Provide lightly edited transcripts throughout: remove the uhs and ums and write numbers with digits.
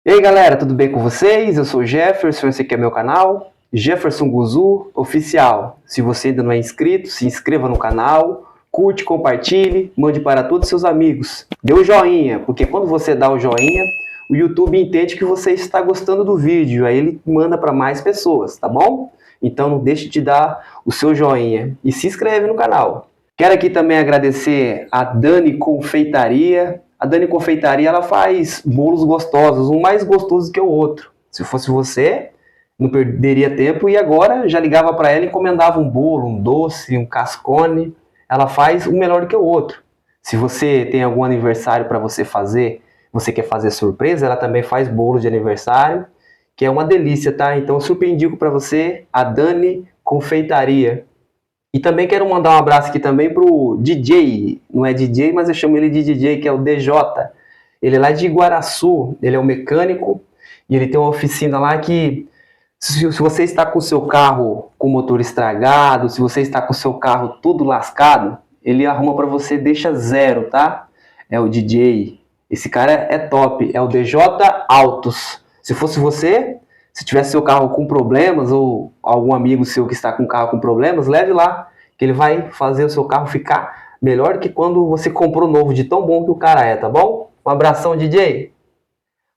E aí galera, tudo bem com vocês? Eu sou o Jefferson, esse aqui é meu canal, Jefferson Guzu Oficial. Se você ainda não é inscrito, se inscreva no canal, curte, compartilhe, mande para todos os seus amigos. Dê o joinha, porque quando você dá o joinha, o YouTube entende que você está gostando do vídeo, aí ele manda para mais pessoas, tá bom? Então não deixe de dar o seu joinha e se inscreve no canal. Quero aqui também agradecer a Dani Confeitaria. A Dani Confeitaria, ela faz bolos gostosos, um mais gostoso que o outro. Se fosse você, não perderia tempo e agora já ligava para ela e encomendava um bolo, um doce, um cascone. Ela faz um melhor que o outro. Se você tem algum aniversário para você fazer, você quer fazer surpresa, ela também faz bolo de aniversário, que é uma delícia, tá? Então super indico para você a Dani Confeitaria. E também quero mandar um abraço aqui também pro DJ, não é DJ, mas eu chamo ele de DJ, que é o DJ. Ele é lá de Iguaraçu, ele é um mecânico e ele tem uma oficina lá que se você está com o seu carro com o motor estragado, se você está com o seu carro tudo lascado, ele arruma para você, deixa zero, tá? É o DJ. Esse cara é top, é o DJ Autos. Se fosse você, se tivesse seu carro com problemas ou algum amigo seu que está com o carro com problemas, leve lá, que ele vai fazer o seu carro ficar melhor que quando você comprou novo, de tão bom que o cara é, tá bom? Um abração, DJ.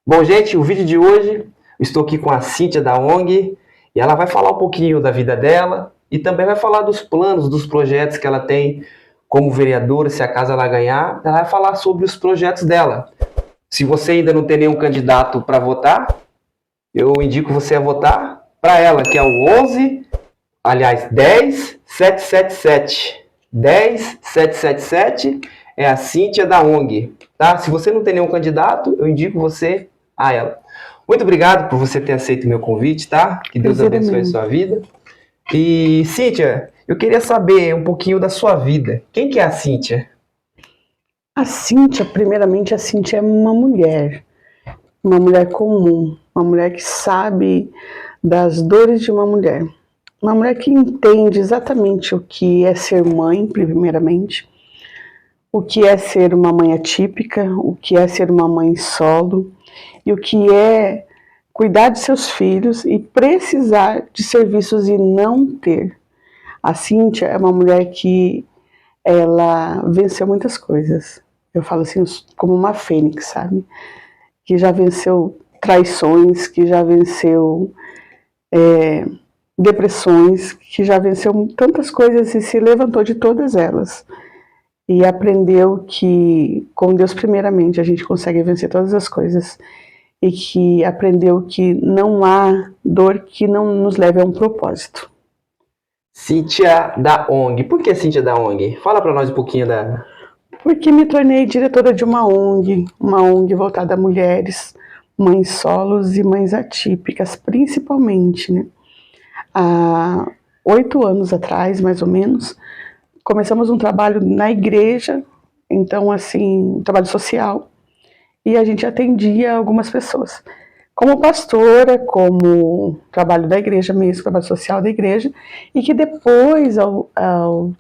Bom, gente, o vídeo de hoje, eu estou aqui com a Cíntia da ONG e ela vai falar um pouquinho da vida dela e também vai falar dos planos, dos projetos que ela tem como vereadora, se acaso ela ganhar, ela vai falar sobre os projetos dela. Se você ainda não tem nenhum candidato para votar, eu indico você a votar para ela, que é o 10777. 10777 é a Cíntia da ONG, tá? Se você não tem nenhum candidato, eu indico você a ela. Muito obrigado por você ter aceito o meu convite, tá? Que Deus abençoe a sua vida. E, Cíntia, eu queria saber um pouquinho da sua vida. Quem que é a Cíntia? A Cíntia, primeiramente, a Cíntia é uma mulher comum, uma mulher que sabe das dores de uma mulher que entende exatamente o que é ser mãe, primeiramente, o que é ser uma mãe atípica, o que é ser uma mãe solo e o que é cuidar de seus filhos e precisar de serviços e não ter. A Cíntia é uma mulher que ela venceu muitas coisas. Eu falo assim, como uma fênix, sabe? Que já venceu traições, que já venceu depressões, que já venceu tantas coisas e se levantou de todas elas. E aprendeu que, com Deus primeiramente, a gente consegue vencer todas as coisas. E que aprendeu que não há dor que não nos leve a um propósito. Cíntia da ONG. Por que Cíntia da ONG? Fala para nós um pouquinho da... Porque me tornei diretora de uma ONG voltada a mulheres, mães solos e mães atípicas, principalmente, né? Há 8 anos atrás, mais ou menos, começamos um trabalho na igreja, então, assim, um trabalho social, e a gente atendia algumas pessoas. Como pastora, como trabalho da igreja mesmo, trabalho social da igreja, e que depois, ao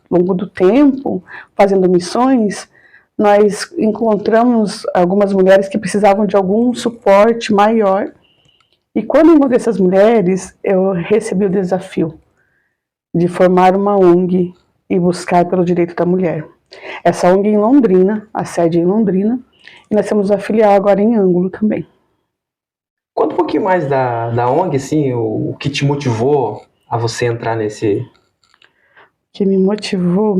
longo do tempo, fazendo missões, nós encontramos algumas mulheres que precisavam de algum suporte maior. E quando encontrei essas mulheres, eu recebi o desafio de formar uma ONG e buscar pelo direito da mulher. Essa ONG em Londrina, a sede é em Londrina, e nós temos a filial agora em Ângulo também. Conta um pouquinho mais da ONG, assim, o que te motivou a você entrar nesse... O que me motivou,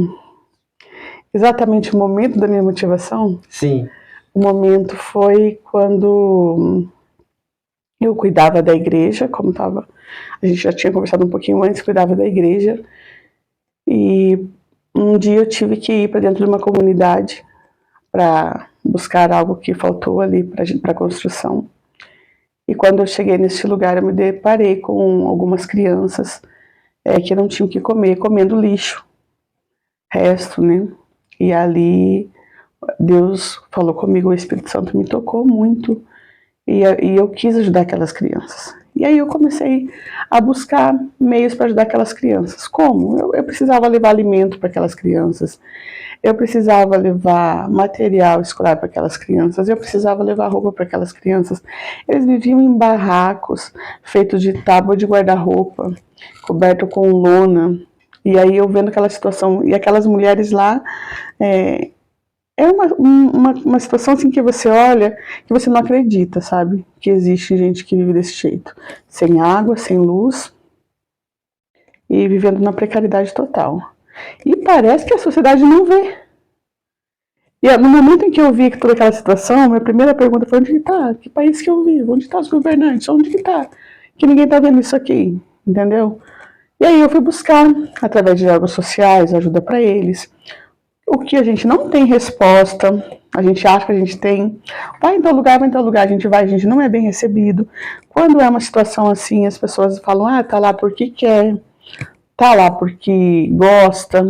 exatamente o momento da minha motivação? Sim. O momento foi quando eu cuidava da igreja, como estava... A gente já tinha conversado um pouquinho antes, cuidava da igreja, e um dia eu tive que ir para dentro de uma comunidade para buscar algo que faltou ali para a construção. E quando eu cheguei nesse lugar, eu me deparei com algumas crianças que não tinham o que comer, comendo lixo, resto, né? E ali Deus falou comigo, o Espírito Santo me tocou muito, e eu quis ajudar aquelas crianças. E aí eu comecei a buscar meios para ajudar aquelas crianças. Como? Eu precisava levar alimento para aquelas crianças, eu precisava levar material escolar para aquelas crianças, eu precisava levar roupa para aquelas crianças. Eles viviam em barracos feitos de tábua de guarda-roupa, coberto com lona. E aí eu vendo aquela situação, e aquelas mulheres lá, é uma situação assim que você olha, que você não acredita, sabe? Que existe gente que vive desse jeito. Sem água, sem luz, e vivendo na precariedade total. E parece que a sociedade não vê. E no momento em que eu vi toda aquela situação, minha primeira pergunta foi: onde está? Que país que eu vivo? Onde estão os governantes? Onde que está? Que ninguém está vendo isso aqui, entendeu? E aí eu fui buscar, através de órgãos sociais, ajuda para eles. O que a gente não tem resposta, a gente acha que a gente tem. Vai em tal lugar, a gente vai, a gente não é bem recebido. Quando é uma situação assim, as pessoas falam: tá lá porque quer, tá lá porque gosta,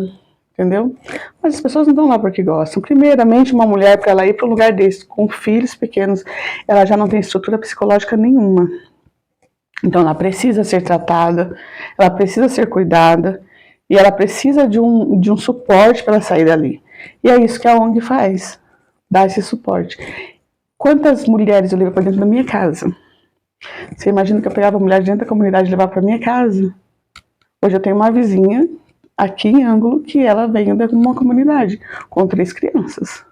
entendeu? Mas as pessoas não estão lá porque gostam. Primeiramente, uma mulher, para ela ir para um lugar desse, com filhos pequenos, ela já não tem estrutura psicológica nenhuma. Então ela precisa ser tratada, ela precisa ser cuidada, e ela precisa de um suporte para ela sair dali. E é isso que a ONG faz, dá esse suporte. Quantas mulheres eu levo para dentro da minha casa? Você imagina que eu pegava mulher dentro da comunidade e levava para minha casa? Hoje eu tenho uma vizinha aqui em Ângulo que ela vem de uma comunidade com 3 crianças.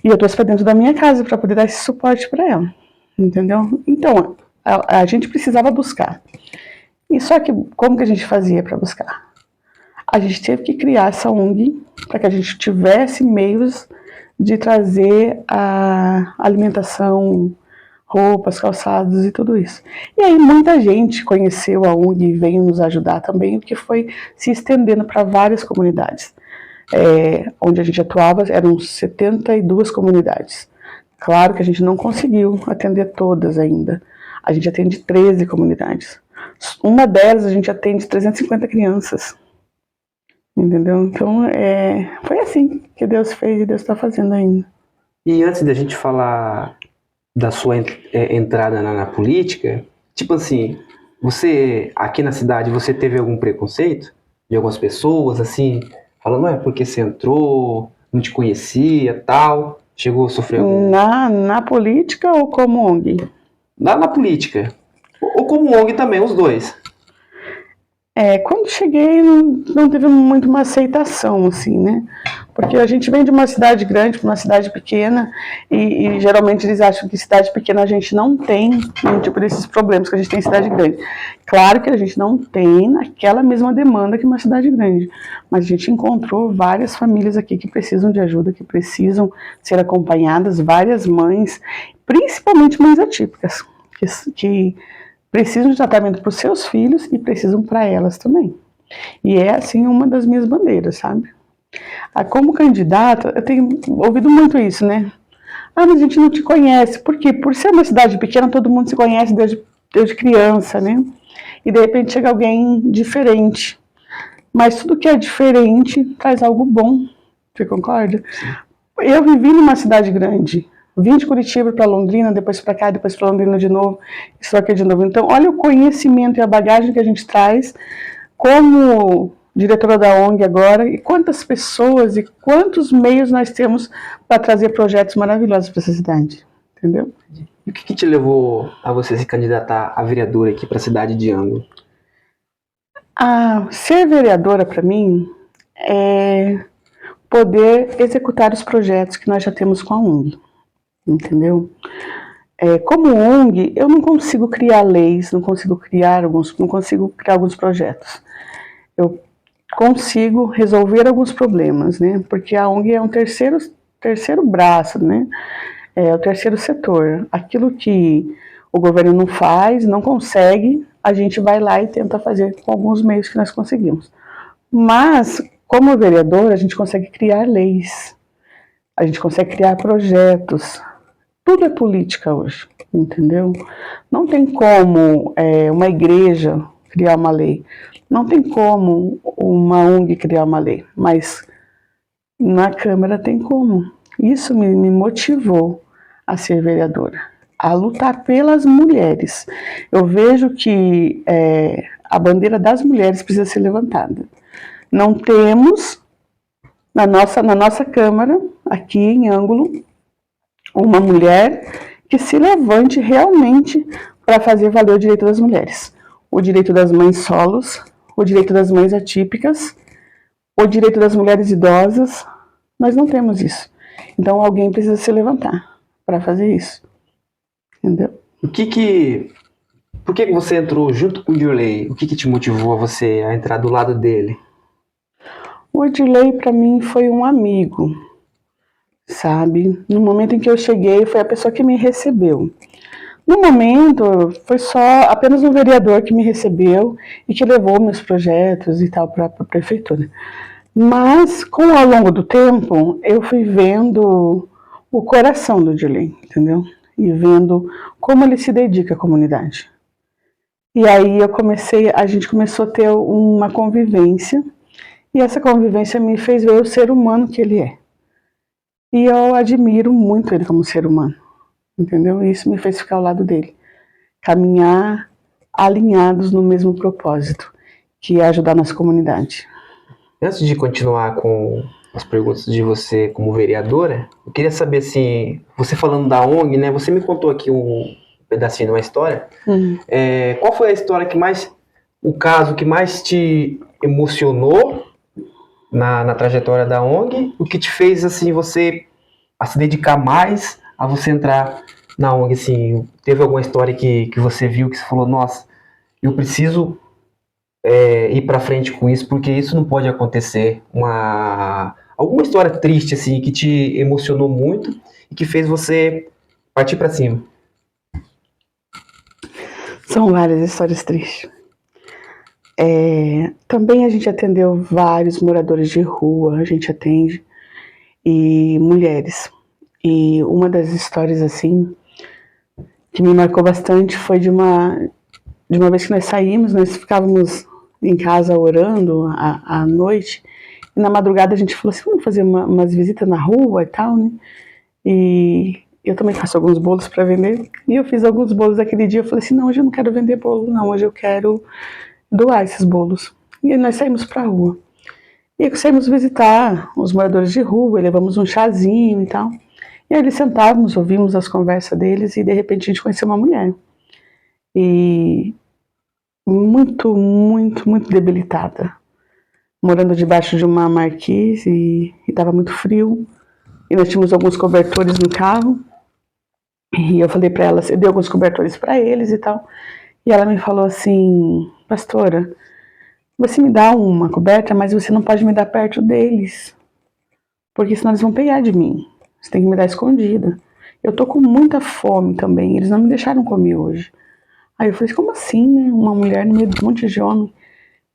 E eu trouxe para dentro da minha casa para poder dar esse suporte para ela, entendeu? Então, a gente precisava buscar. E só que como que a gente fazia para buscar? A gente teve que criar essa ONG para que a gente tivesse meios de trazer a alimentação, roupas, calçados e tudo isso. E aí muita gente conheceu a ONG e veio nos ajudar também, o que foi se estendendo para várias comunidades. Onde a gente atuava eram 72 comunidades. Claro que a gente não conseguiu atender todas ainda. A gente atende 13 comunidades. Uma delas a gente atende 350 crianças. Entendeu? Então, foi assim que Deus fez e Deus está fazendo ainda. E antes da gente falar da sua entrada na política, tipo assim, você, aqui na cidade, você teve algum preconceito de algumas pessoas, assim, falando: porque você entrou, não te conhecia, tal, chegou a sofrer algum... Na política ou como ONG? Na política, ou como ONG também, os dois. Quando cheguei, não teve muito uma aceitação, assim, né? Porque a gente vem de uma cidade grande para uma cidade pequena e geralmente eles acham que cidade pequena a gente não tem nenhum tipo desses problemas que a gente tem em cidade grande. Claro que a gente não tem aquela mesma demanda que uma cidade grande, mas a gente encontrou várias famílias aqui que precisam de ajuda, que precisam ser acompanhadas, várias mães, principalmente mães atípicas, que precisam de tratamento para os seus filhos e precisam para elas também. E é, assim, uma das minhas bandeiras, sabe? Como candidata, eu tenho ouvido muito isso, né? Mas a gente não te conhece. Por quê? Por ser uma cidade pequena, todo mundo se conhece desde criança, né? E de repente chega alguém diferente. Mas tudo que é diferente traz algo bom. Você concorda? Eu vivi numa cidade grande. Vim de Curitiba para Londrina, depois para cá, depois para Londrina de novo, estou aqui de novo. Então, olha o conhecimento e a bagagem que a gente traz como diretora da ONG agora, e quantas pessoas e quantos meios nós temos para trazer projetos maravilhosos para essa cidade, entendeu? E o que te levou a você se candidatar a vereadora aqui para a cidade de Ângulo? Ser vereadora, para mim, é poder executar os projetos que nós já temos com a ONG. Entendeu? Como ONG, eu não consigo criar leis, não consigo criar alguns projetos. Eu consigo resolver alguns problemas, né? Porque a ONG é um terceiro braço, né? É o terceiro setor. Aquilo que o governo não faz, não consegue, a gente vai lá e tenta fazer com alguns meios que nós conseguimos. Mas, como vereador, a gente consegue criar leis, a gente consegue criar projetos. Tudo é política hoje, entendeu? Não tem como uma igreja criar uma lei, não tem como uma ONG criar uma lei, mas na Câmara tem como. Isso me motivou a ser vereadora, a lutar pelas mulheres. Eu vejo que a bandeira das mulheres precisa ser levantada. Não temos na nossa Câmara, aqui em Ângulo, uma mulher que se levante realmente para fazer valer o direito das mulheres. O direito das mães solos, o direito das mães atípicas, o direito das mulheres idosas. Nós não temos isso. Então alguém precisa se levantar para fazer isso. Entendeu? Por que você entrou junto com o Dirley? O que te motivou a você a entrar do lado dele? O Dirley, para mim, foi um amigo, sabe? No momento em que eu cheguei, foi a pessoa que me recebeu. No momento, foi só apenas um vereador que me recebeu e que levou meus projetos e tal para a prefeitura. Mas, ao longo do tempo, eu fui vendo o coração do Dirley, entendeu? E vendo como ele se dedica à comunidade. E aí a gente começou a ter uma convivência, e essa convivência me fez ver o ser humano que ele é. E eu admiro muito ele como ser humano, entendeu? E isso me fez ficar ao lado dele, caminhar alinhados no mesmo propósito, que é ajudar nossa comunidade. Antes de continuar com as perguntas de você como vereadora, eu queria saber, assim, você falando da ONG, né? Você me contou aqui um pedacinho de uma história. Qual foi a história o caso que mais te emocionou na trajetória da ONG? O que te fez, assim, você a se dedicar mais a você entrar na ONG, assim? Teve alguma história que você viu, que você falou, nossa, eu preciso ir pra frente com isso, porque isso não pode acontecer? Alguma história triste, assim, que te emocionou muito e que fez você partir pra cima? São várias histórias tristes. Também a gente atendeu vários moradores de rua, a gente atende, e mulheres. E uma das histórias, assim, que me marcou bastante foi de uma vez que nós saímos, nós ficávamos em casa orando à noite, e na madrugada a gente falou assim, vamos fazer umas visitas na rua e tal, né? E eu também faço alguns bolos para vender, e eu fiz alguns bolos aquele dia. Eu falei assim, não, hoje eu não quero vender bolo, não, hoje eu quero doar esses bolos. E aí nós saímos para a rua. E aí saímos visitar os moradores de rua, levamos um chazinho e tal. E aí eles sentávamos, ouvimos as conversas deles, e de repente a gente conheceu uma mulher. E muito, muito, muito debilitada, morando debaixo de uma marquise, e estava muito frio. E nós tínhamos alguns cobertores no carro. E eu falei para ela, eu dei alguns cobertores para eles e tal. E ela me falou assim, pastora, você me dá uma coberta, mas você não pode me dar perto deles, porque senão eles vão pegar de mim. Você tem que me dar escondida. Eu tô com muita fome também, eles não me deixaram comer hoje. Aí eu falei, como assim, né? Uma mulher no meio de um monte de homem.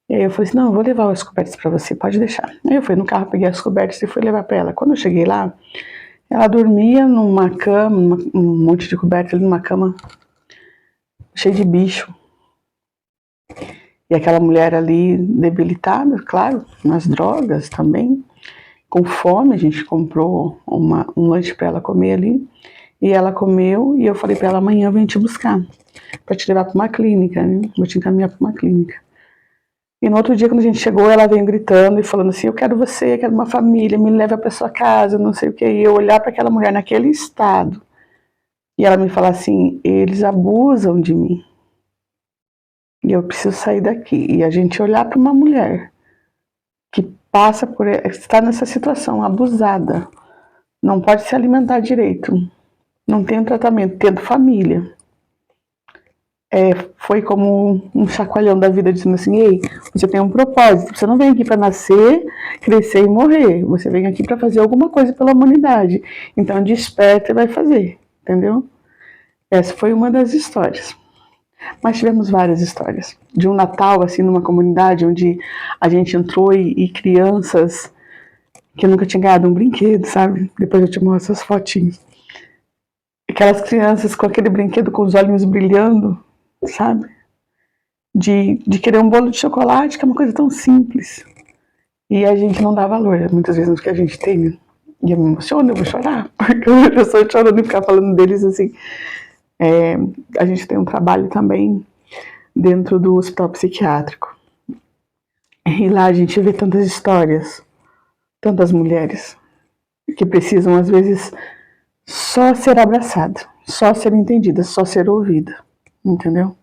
E aí eu falei assim, não, eu vou levar as cobertas para você, pode deixar. Aí eu fui no carro, peguei as cobertas e fui levar para ela. Quando eu cheguei lá, ela dormia numa cama, um monte de coberta ali numa cama cheia de bicho. E aquela mulher ali debilitada, claro, nas drogas também, com fome. A gente comprou um lanche para ela comer ali, e ela comeu, e eu falei para ela, amanhã eu venho te buscar, para te levar para uma clínica, né? Vou te encaminhar para uma clínica. E no outro dia, quando a gente chegou, ela veio gritando e falando assim, eu quero você, eu quero uma família, me leva para sua casa, não sei o que. E eu olhar para aquela mulher naquele estado, e ela me falar assim, eles abusam de mim, e eu preciso sair daqui. E a gente olhar para uma mulher que passa está nessa situação, abusada, não pode se alimentar direito, não tem um tratamento, tendo família. Foi como um chacoalhão da vida, dizendo assim, ei, você tem um propósito, você não vem aqui para nascer, crescer e morrer, você vem aqui para fazer alguma coisa pela humanidade, então desperta e vai fazer, entendeu? Essa foi uma das histórias. Mas tivemos várias histórias, de um Natal, assim, numa comunidade onde a gente entrou e crianças que nunca tinham ganhado um brinquedo, sabe? Depois eu te mostro essas fotinhas. Aquelas crianças com aquele brinquedo com os olhinhos brilhando, sabe? De querer um bolo de chocolate, que é uma coisa tão simples. E a gente não dá valor, muitas vezes, no que a gente tem. E eu me emociono, eu vou chorar, porque eu sou chorando e ficar falando deles assim. A gente tem um trabalho também dentro do hospital psiquiátrico. E lá a gente vê tantas histórias, tantas mulheres que precisam, às vezes, só ser abraçada, só ser entendida, só ser ouvida, entendeu?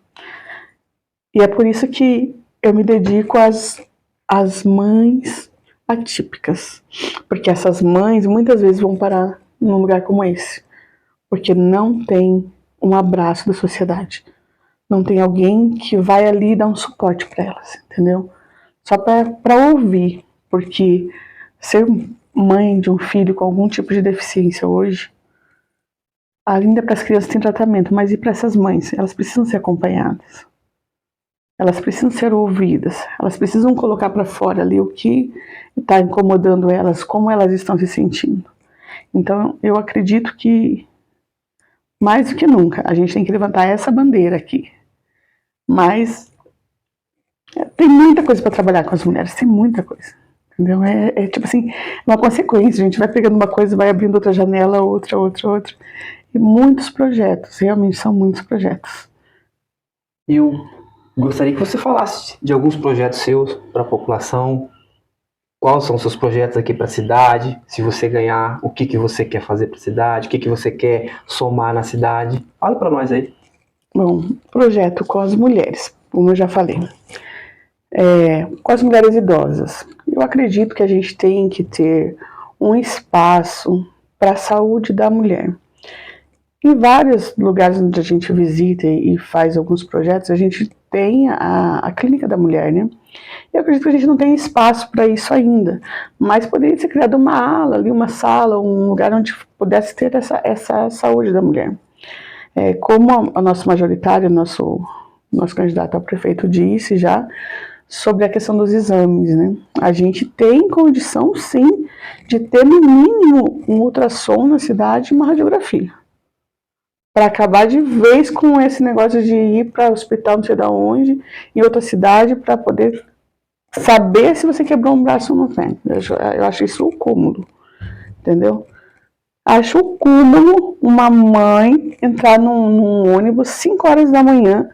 E é por isso que eu me dedico às mães atípicas, porque essas mães muitas vezes vão parar num lugar como esse, porque não tem um abraço da sociedade, não tem alguém que vai ali dar um suporte para elas, entendeu? Só para ouvir, porque ser mãe de um filho com algum tipo de deficiência hoje, ainda para as crianças tem tratamento, mas e para essas mães? Elas precisam ser acompanhadas, elas precisam ser ouvidas, elas precisam colocar para fora ali o que está incomodando elas, como elas estão se sentindo. Então, eu acredito que, mais do que nunca, a gente tem que levantar essa bandeira aqui. Mas tem muita coisa para trabalhar com as mulheres, tem muita coisa. Entendeu? É tipo assim, uma consequência. A gente vai pegando uma coisa, vai abrindo outra janela, outra. E muitos projetos, realmente são muitos projetos. E eu gostaria que você falasse de alguns projetos seus para a população. Quais são os seus projetos aqui para a cidade? Se você ganhar, o que você quer fazer para a cidade? O que você quer somar na cidade? Fala para nós aí. Bom, projeto com as mulheres, como eu já falei. Com as mulheres idosas. Eu acredito que a gente tem que ter um espaço para a saúde da mulher. Em vários lugares onde a gente visita e faz alguns projetos, a gente tem a clínica da mulher, né? Eu acredito que a gente não tem espaço para isso ainda, mas poderia ser criada uma ala ali, uma sala, um lugar onde pudesse ter essa saúde da mulher. Como a nossa majoritária, nosso candidato a prefeito disse já, sobre a questão dos exames, né? A gente tem condição, sim, de ter no mínimo um ultrassom na cidade e uma radiografia. Para acabar de vez com esse negócio de ir para o hospital não sei de onde, em outra cidade, para poder saber se você quebrou um braço ou não tem. Eu acho isso o cúmulo, entendeu? Acho o cúmulo uma mãe entrar num ônibus 5 horas da manhã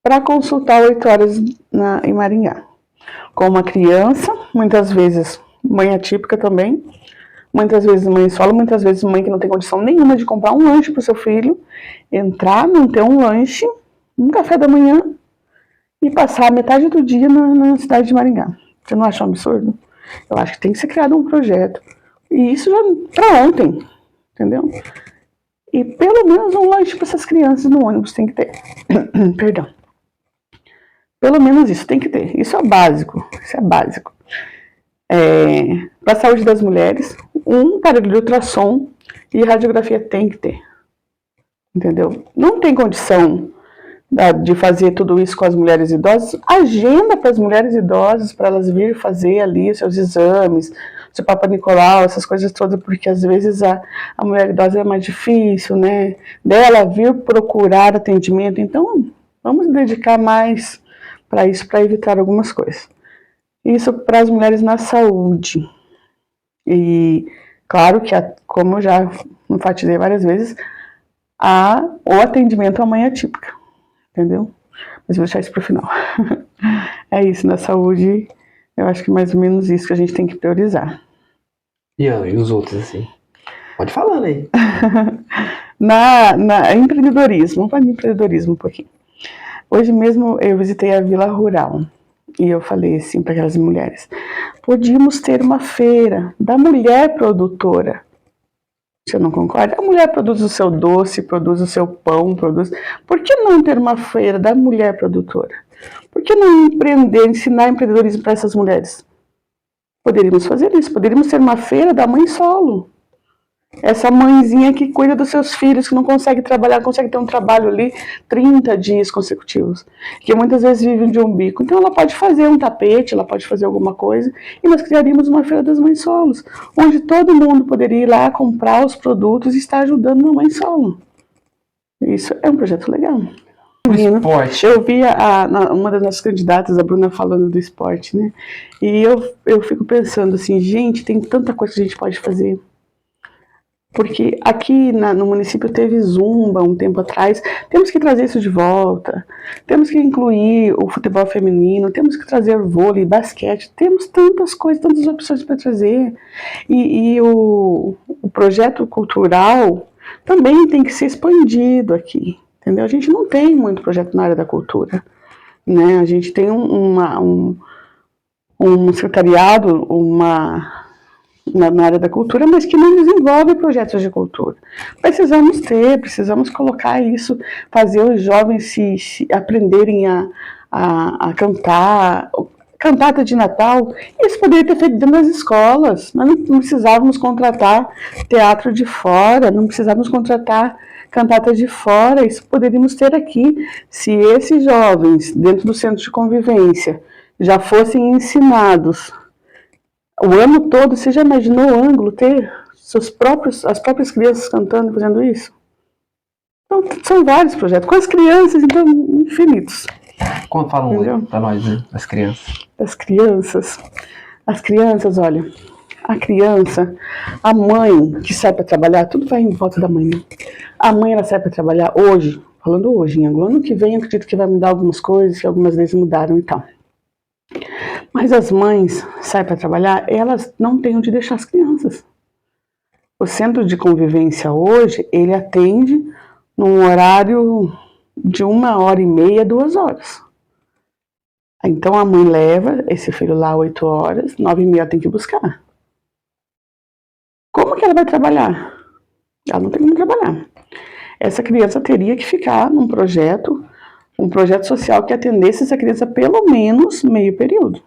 para consultar 8 horas em Maringá. Com uma criança, muitas vezes mãe atípica também, muitas vezes mãe solo, muitas vezes mãe que não tem condição nenhuma de comprar um lanche para o seu filho, entrar, não ter um lanche, um café da manhã e passar metade do dia na cidade de Maringá. Você não acha um absurdo? Eu acho que tem que ser criado um projeto. E isso já para ontem, entendeu? E pelo menos um lanche para essas crianças no ônibus tem que ter. Perdão. Pelo menos isso tem que ter. Isso é básico. Isso é básico. Para a saúde das mulheres, um aparelho de ultrassom e radiografia tem que ter. Entendeu? Não tem condição de fazer tudo isso com as mulheres idosas. Agenda para as mulheres idosas, para elas virem fazer ali os seus exames, seu Papa Nicolau, essas coisas todas, porque às vezes a mulher idosa é mais difícil, né? Dela vir procurar atendimento. Então, vamos dedicar mais para isso, para evitar algumas coisas. Isso para as mulheres na saúde. E claro que, como eu já enfatizei várias vezes, o atendimento à mãe atípica, entendeu? Mas vou deixar isso para o final. É isso, na saúde, eu acho que mais ou menos isso que a gente tem que priorizar. E os outros, assim? Pode falar, né? Empreendedorismo, vamos falar de empreendedorismo um pouquinho. Hoje mesmo eu visitei a Vila Rural e eu falei assim para aquelas mulheres: podíamos ter uma feira da mulher produtora. Você não concorda? A mulher produz o seu doce, produz o seu pão, produz. Por que não ter uma feira da mulher produtora? Por que não ensinar empreendedorismo para essas mulheres? Poderíamos fazer isso, poderíamos ter uma feira da mãe solo. Essa mãezinha que cuida dos seus filhos, que não consegue trabalhar, consegue ter um trabalho ali 30 dias consecutivos, que muitas vezes vivem de um bico. Então ela pode fazer um tapete, ela pode fazer alguma coisa, e nós criaríamos uma feira das mães solos, onde todo mundo poderia ir lá comprar os produtos e estar ajudando uma mãe solo. Isso é um projeto legal. O esporte. Eu vi uma das nossas candidatas, a Bruna, falando do esporte, né? E eu fico pensando assim, gente, tem tanta coisa que a gente pode fazer. Porque aqui no município teve zumba um tempo atrás, temos que trazer isso de volta, temos que incluir o futebol feminino, temos que trazer vôlei, basquete, temos tantas coisas, tantas opções para trazer. E o projeto cultural também tem que ser expandido aqui, entendeu? A gente não tem muito projeto na área da cultura, né? A gente tem um secretariado, na área da cultura, mas que não desenvolve projetos de cultura. Precisamos colocar isso, fazer os jovens se aprenderem a cantar, cantata de Natal. Isso poderia ter feito dentro das escolas. Nós não precisávamos contratar teatro de fora, não precisávamos contratar cantatas de fora. Isso poderíamos ter aqui. Se esses jovens, dentro do centro de convivência, já fossem ensinados o ano todo, você já imaginou o ângulo ter as próprias crianças cantando e fazendo isso? Então, são vários projetos. Com as crianças, então, infinitos. Quando falam para nós, né, das crianças? As crianças, olha, a mãe que sai para trabalhar, tudo vai em volta da mãe, né? A mãe, ela sai para trabalhar hoje, falando hoje, em ano que vem, eu acredito que vai mudar algumas coisas, que algumas vezes mudaram e tal. Mas as mães saem para trabalhar, elas não têm onde deixar as crianças. O centro de convivência hoje, ele atende num horário de 1h30, 2 horas. Então a mãe leva esse filho lá 8 horas, 9h30 tem que buscar. Como que ela vai trabalhar? Ela não tem como trabalhar. Essa criança teria que ficar num projeto, um projeto social que atendesse essa criança pelo menos meio período.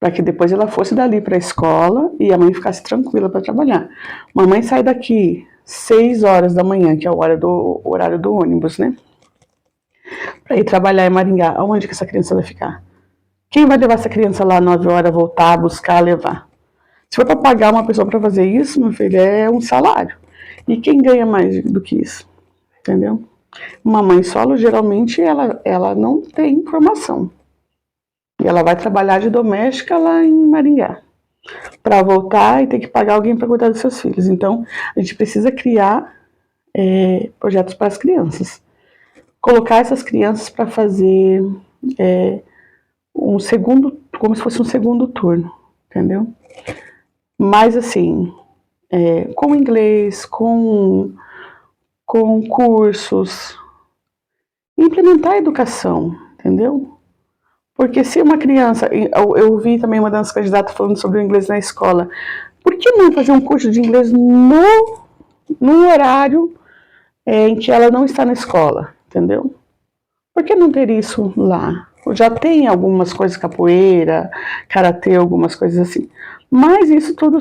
Para que depois ela fosse dali para a escola e a mãe ficasse tranquila para trabalhar. Uma mãe sai daqui 6 horas da manhã, que é o horário do ônibus, né? Para ir trabalhar em Maringá. Aonde que essa criança vai ficar? Quem vai levar essa criança lá 9 horas, voltar, buscar, levar? Se for para pagar uma pessoa para fazer isso, meu filho, é um salário. E quem ganha mais do que isso? Entendeu? Uma mãe solo, geralmente, ela não tem formação. E ela vai trabalhar de doméstica lá em Maringá, para voltar e ter que pagar alguém para cuidar dos seus filhos. Então, a gente precisa criar projetos para as crianças. Colocar essas crianças para fazer como se fosse um segundo turno, entendeu? Mas assim, com inglês, com cursos, implementar a educação, entendeu? Porque se uma criança, eu vi também uma das candidatas falando sobre o inglês na escola, por que não fazer um curso de inglês no horário em que ela não está na escola, entendeu? Por que não ter isso lá? Já tem algumas coisas, capoeira, karatê, algumas coisas assim, mas isso tudo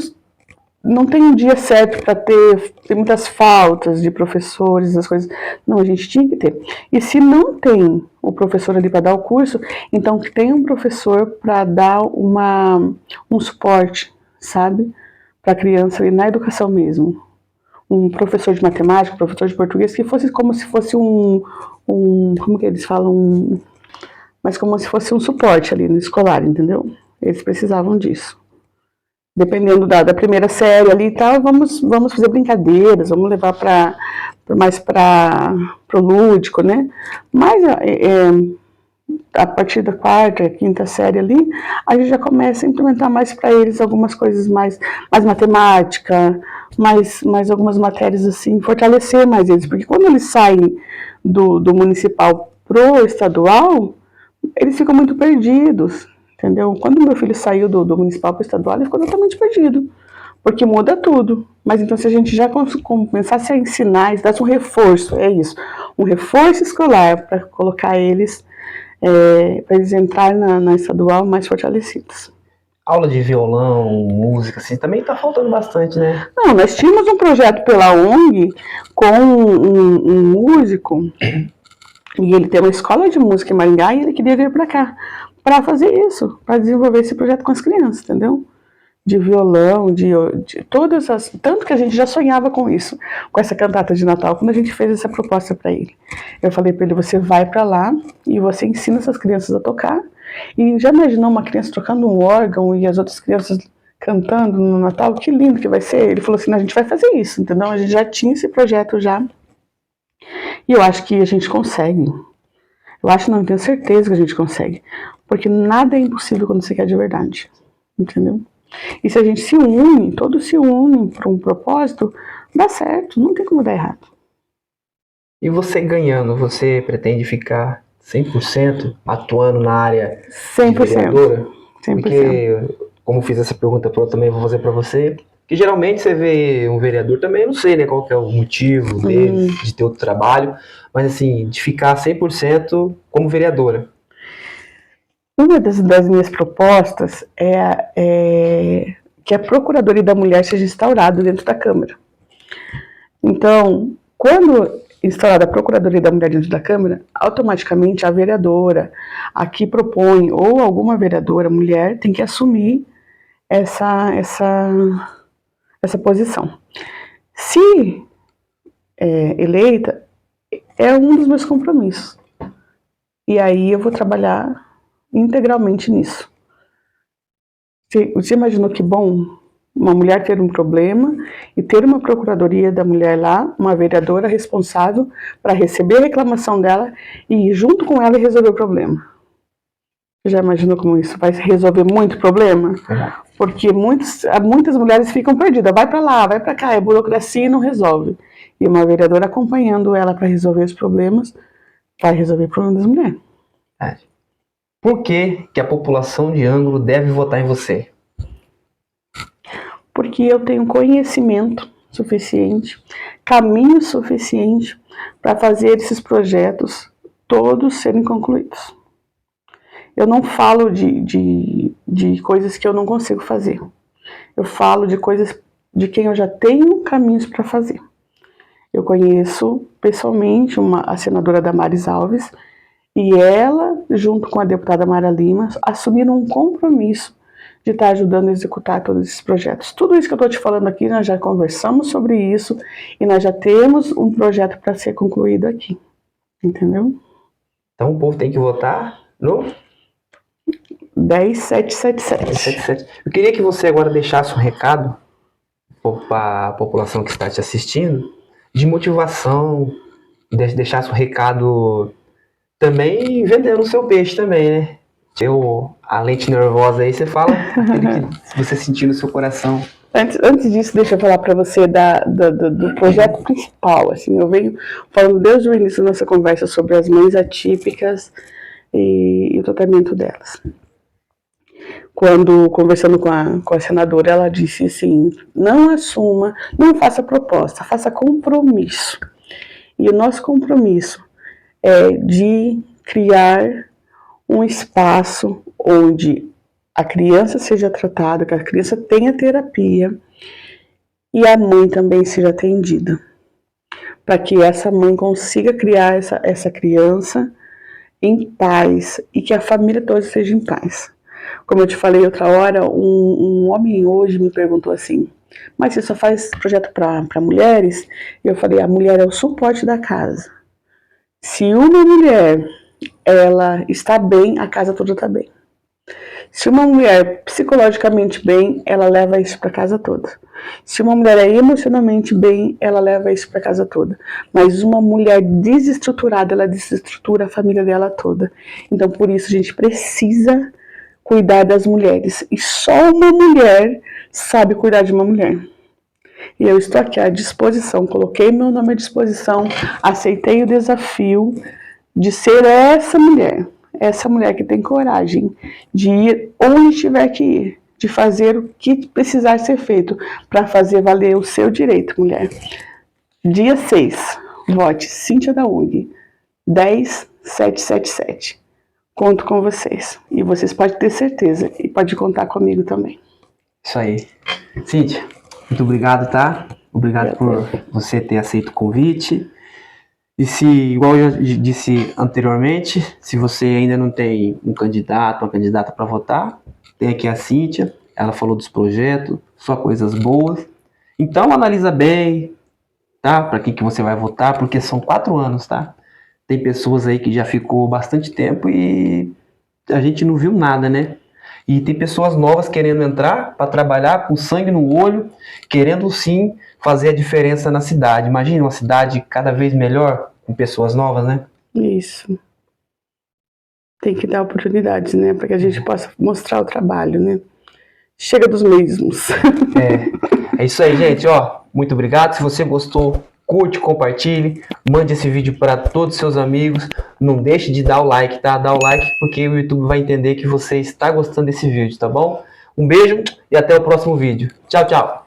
não tem um dia certo para ter, tem muitas faltas de professores, as coisas. Não, a gente tinha que ter. E se não tem o professor ali para dar o curso, então que tenha um professor para dar um suporte, sabe? Para a criança ali na educação mesmo. Um professor de matemática, um professor de português, que fosse como se fosse como que eles falam? Mas como se fosse um suporte ali no escolar, entendeu? Eles precisavam disso. Dependendo da primeira série ali e tal, vamos fazer brincadeiras, vamos levar mais para o lúdico, né? Mas a partir da 4ª, 5ª série ali, a gente já começa a implementar mais para eles algumas coisas mais matemática, mais algumas matérias assim, fortalecer mais eles, porque quando eles saem do municipal pro estadual, eles ficam muito perdidos. Entendeu? Quando meu filho saiu do municipal para o estadual, ele ficou totalmente perdido, porque muda tudo. Mas então, se a gente já começasse a ensinar, desse um reforço, é isso, um reforço escolar para colocar eles, para eles entrarem na estadual mais fortalecidos. Aula de violão, música, assim, também está faltando bastante, né? Não, nós tínhamos um projeto pela ONG com um músico, e ele tem uma escola de música em Maringá, e ele queria vir para cá para fazer isso, para desenvolver esse projeto com as crianças, entendeu? De violão, de todas as... Tanto que a gente já sonhava com isso, com essa cantata de Natal, quando a gente fez essa proposta para ele. Eu falei para ele, você vai para lá e você ensina essas crianças a tocar. E já imaginou uma criança tocando um órgão e as outras crianças cantando no Natal, que lindo que vai ser. Ele falou assim, a gente vai fazer isso, entendeu? A gente já tinha esse projeto já. E eu acho que a gente consegue. Eu acho, não, eu tenho certeza que a gente consegue. Porque nada é impossível quando você quer de verdade, entendeu? E se a gente se une, todos se unem para um propósito, dá certo, não tem como dar errado. E você ganhando, você pretende ficar 100% atuando na área de 100%. vereadora? 100%. Porque, como fiz essa pergunta, eu também vou fazer para você, que geralmente você vê um vereador também, eu não sei, né, qual que é o motivo dele de ter outro trabalho, mas assim, de ficar 100% como vereadora. Uma das minhas propostas é que a Procuradoria da Mulher seja instaurada dentro da Câmara. Então, quando instaurada a Procuradoria da Mulher dentro da Câmara, automaticamente a vereadora, a que propõe, ou alguma vereadora mulher, tem que assumir essa posição. Se eleita, é um dos meus compromissos. E aí eu vou trabalhar integralmente nisso. Você imaginou que bom uma mulher ter um problema e ter uma procuradoria da mulher lá, uma vereadora responsável para receber a reclamação dela e ir junto com ela e resolver o problema? Você já imaginou como isso vai resolver muito problema? Porque muitas mulheres ficam perdidas, vai para lá, vai para cá, é burocracia e não resolve. E uma vereadora acompanhando ela para resolver os problemas, vai resolver o problema das mulheres. Por que a população de Ângulo deve votar em você? Porque eu tenho conhecimento suficiente, caminho suficiente para fazer esses projetos todos serem concluídos. Eu não falo de coisas que eu não consigo fazer. Eu falo de coisas de quem eu já tenho caminhos para fazer. Eu conheço pessoalmente a senadora Damares Alves, e ela, junto com a deputada Mara Lima, assumiram um compromisso de estar ajudando a executar todos esses projetos. Tudo isso que eu estou te falando aqui, nós já conversamos sobre isso e nós já temos um projeto para ser concluído aqui. Entendeu? Então o povo tem que votar no 10777. Eu queria que você agora deixasse um recado para a população que está te assistindo, de motivação, deixasse um recado também vendendo o seu peixe também, né? A lente nervosa aí, você fala aquele que você sentir no seu coração. Antes disso, deixa eu falar para você do projeto principal. Assim, eu venho falando desde o início da nossa conversa sobre as mães atípicas e o tratamento delas. Quando, conversando com a senadora, ela disse assim, não assuma, não faça proposta, faça compromisso. E o nosso compromisso é de criar um espaço onde a criança seja tratada, que a criança tenha terapia e a mãe também seja atendida. Para que essa mãe consiga criar essa criança em paz e que a família toda esteja em paz. Como eu te falei outra hora, um homem hoje me perguntou assim, mas você só faz projeto para mulheres? E eu falei, a mulher é o suporte da casa. Se uma mulher ela está bem, a casa toda está bem. Se uma mulher psicologicamente bem, ela leva isso para casa toda. Se uma mulher é emocionalmente bem, ela leva isso para casa toda. Mas uma mulher desestruturada, ela desestrutura a família dela toda. Então, por isso, a gente precisa cuidar das mulheres. E só uma mulher sabe cuidar de uma mulher. E eu estou aqui à disposição, coloquei meu nome à disposição, aceitei o desafio de ser essa mulher que tem coragem de ir onde tiver que ir, de fazer o que precisar ser feito para fazer valer o seu direito, mulher. Dia 6, vote Cíntia da UNG, 10777. Conto com vocês. E vocês podem ter certeza e pode contar comigo também. Isso aí. Cíntia, muito obrigado, tá? Obrigado por você ter aceito o convite. E se, igual eu já disse anteriormente, se você ainda não tem um candidato, uma candidata para votar, tem aqui a Cíntia, ela falou dos projetos, só coisas boas. Então analisa bem, tá? Para que você vai votar, porque são 4 anos, tá? Tem pessoas aí que já ficou bastante tempo e a gente não viu nada, né? E tem pessoas novas querendo entrar para trabalhar com sangue no olho, querendo sim fazer a diferença na cidade. Imagina uma cidade cada vez melhor com pessoas novas, né? Isso. Tem que dar oportunidades, né? Para que a gente possa mostrar o trabalho, né? Chega dos mesmos. É isso aí, gente. Ó, muito obrigado. Se você gostou, curte, compartilhe, mande esse vídeo para todos os seus amigos. Não deixe de dar o like, tá? Dá o like porque o YouTube vai entender que você está gostando desse vídeo, tá bom? Um beijo e até o próximo vídeo. Tchau, tchau.